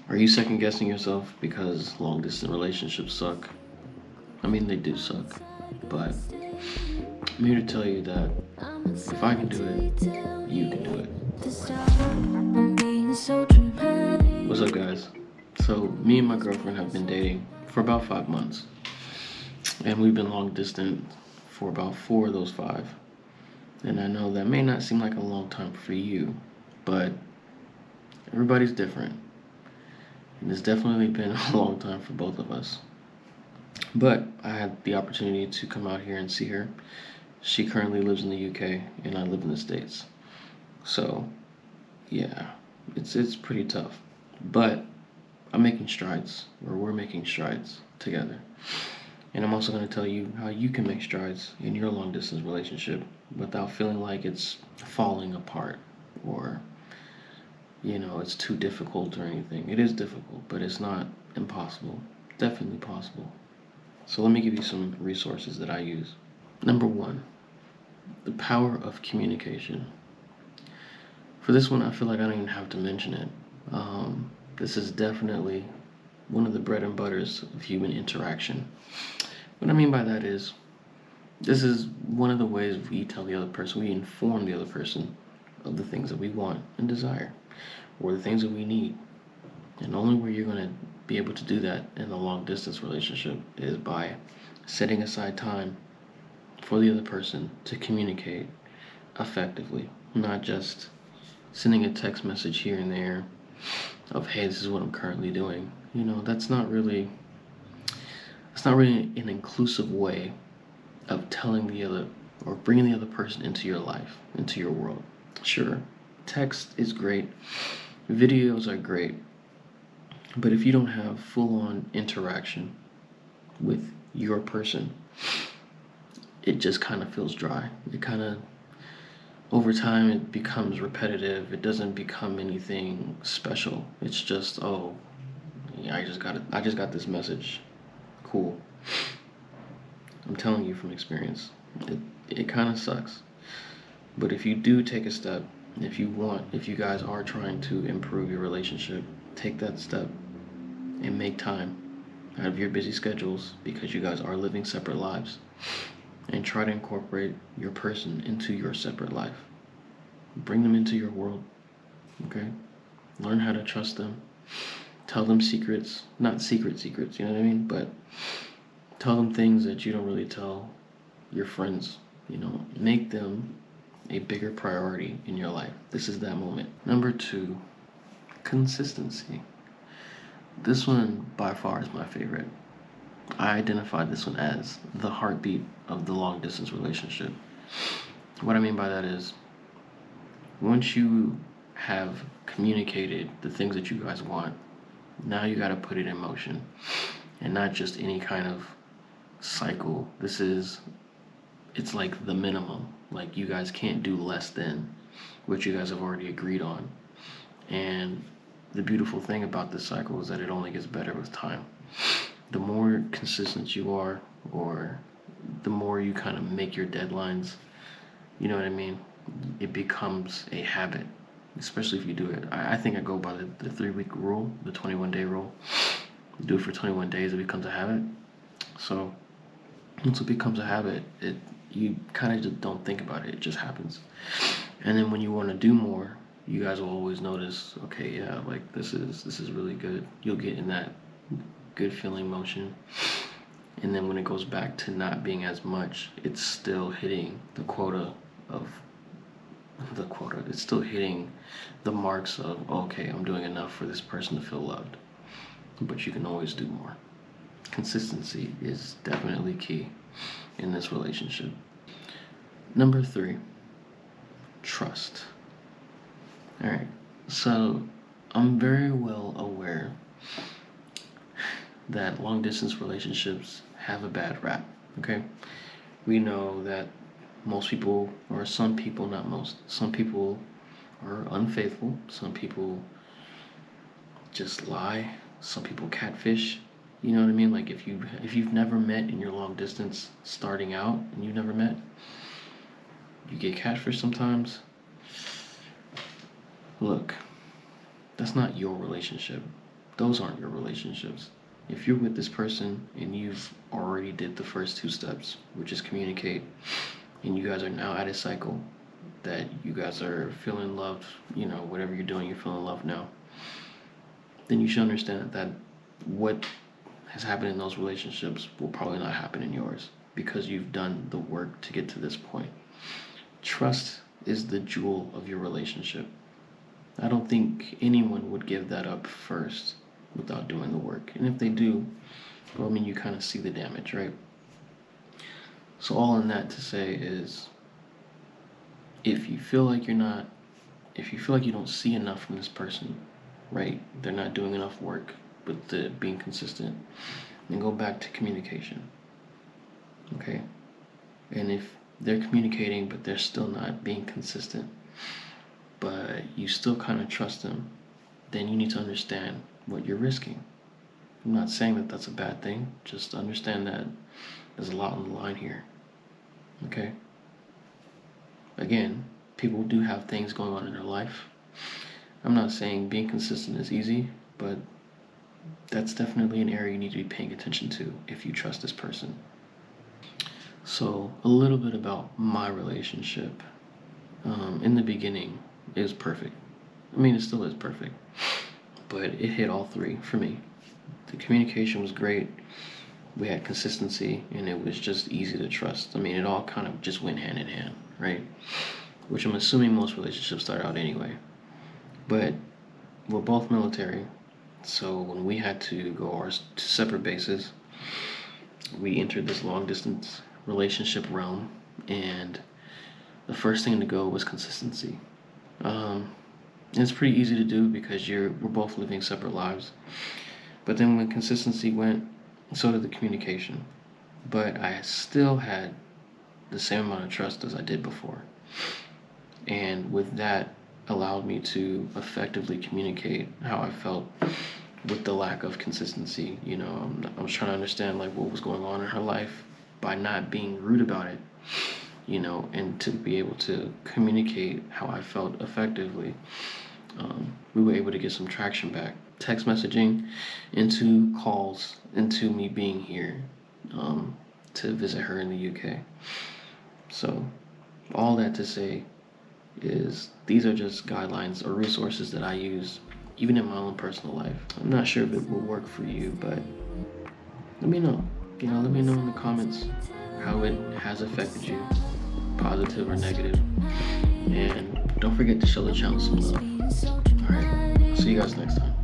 Are you second guessing yourself because long distance relationships suck? I mean, they do suck. But I'm here to tell you that if I can do it, you can do it. What's up, guys? So, me and my girlfriend have been dating for about 5 months. And we've been long distance for about 4 of those 5. And I know that may not seem like a long time for you, but everybody's different. And it's definitely been a long time for both of us. But I had the opportunity to come out here and see her. She currently lives in the UK and I live in the States. So, yeah, it's pretty tough. But I'm making strides, or we're making strides together. And I'm also going to tell you how you can make strides in your long distance relationship without feeling like it's falling apart or, it's too difficult or anything. It is difficult, but it's not impossible. Definitely possible. So let me give you some resources that I use. Number 1, the power of communication. For this one, I feel like I don't even have to mention it. This is definitely one of the bread and butters of human interaction. What I mean by that is, this is one of the ways we tell the other person, we inform the other person of the things that we want and desire, or the things that we need. And the only way you're going to be able to do that in a long distance relationship is by setting aside time for the other person to communicate effectively, not just sending a text message here and there of, hey, this is what I'm currently doing. That's not really an inclusive way of telling the other or bringing the other person into your life, into your world. Sure, text is great, videos are great, but if you don't have full-on interaction with your person, it just kind of feels dry. It kind of, over time, it becomes repetitive. It doesn't become anything special. It's just, oh, yeah, I just got this message. Cool. I'm telling you from experience. It kind of sucks. But if you do take a step, if you guys are trying to improve your relationship, take that step and make time out of your busy schedules, because you guys are living separate lives, and try to incorporate your person into your separate life. Bring them into your world, okay? Learn how to trust them. Tell them secrets, not secrets, you know what I mean? But tell them things that you don't really tell your friends, Make them a bigger priority in your life. This is that moment. Number 2, consistency. This one by far is my favorite. I identified this one as the heartbeat of the long distance relationship. What I mean by that is, once you have communicated the things that you guys want, now you got to put it in motion, and not just any kind of cycle. It's like the minimum. Like, you guys can't do less than what you guys have already agreed on. And the beautiful thing about this cycle is that it only gets better with time. The more consistent you are, or the more you kind of make your deadlines, you know what I mean? It becomes a habit, especially if you do it. I think I go by the 3-week rule, the 21-day rule. You do it for 21 days, it becomes a habit. So once it becomes a habit, you kind of just don't think about it. It just happens. And then when you want to do more, you guys will always notice, okay, yeah, like this is really good. You'll get in that good feeling motion. And then when it goes back to not being as much, it's still hitting the quota. It's still hitting the marks of, okay, I'm doing enough for this person to feel loved. But you can always do more. Consistency is definitely key in this relationship. Number 3, trust. All right, so I'm very well aware that long distance relationships have a bad rap, okay? We know that most people, or some people, not most, some people are unfaithful, some people just lie, some people catfish. You know what I mean? Like, if you've never met in your long distance starting out and you've never met, you get catfish sometimes. Look, that's not your relationship. those aren't your relationships. If you're with this person and you've already did the first two steps, which is communicate, and you guys are now at a cycle that you guys are feeling loved, whatever you're doing, you're feeling loved now, then you should understand that what has happened in those relationships will probably not happen in yours because you've done the work to get to this point. Trust is the jewel of your relationship. I don't think anyone would give that up first without doing the work. And if they do, well, I mean, you kind of see the damage, right? So all in that to say is, if you feel like you don't see enough from this person, right? They're not doing enough work with the being consistent, then go back to communication. Okay? And if they're communicating but they're still not being consistent, but you still kind of trust them, then you need to understand what you're risking. I'm not saying that that's a bad thing, just understand that there's a lot on the line here. Okay? Again, people do have things going on in their life. I'm not saying being consistent is easy, but that's definitely an area you need to be paying attention to if you trust this person. So, a little bit about my relationship. In the beginning, it was perfect. I mean, it still is perfect, but it hit all three for me. The communication was great. We had consistency, and it was just easy to trust. I mean, it all kind of just went hand in hand, right? Which I'm assuming most relationships start out anyway. But we're both military, so when we had to go our separate bases, we entered this long distance relationship realm, and the first thing to go was consistency. It's pretty easy to do because we're both living separate lives. But then when consistency went, so did the communication. But I still had the same amount of trust as I did before. And with that, allowed me to effectively communicate how I felt with the lack of consistency. I was trying to understand what was going on in her life by not being rude about it, and to be able to communicate how I felt effectively. We were able to get some traction back. Text messaging into calls, into me being here to visit her in the UK. So all that to say is these are just guidelines or resources that I use even in my own personal life. I'm not sure if it will work for you, but let me know. Let me know in the comments how it has affected you, positive or negative. And don't forget to show the channel some love. Alright, see you guys next time.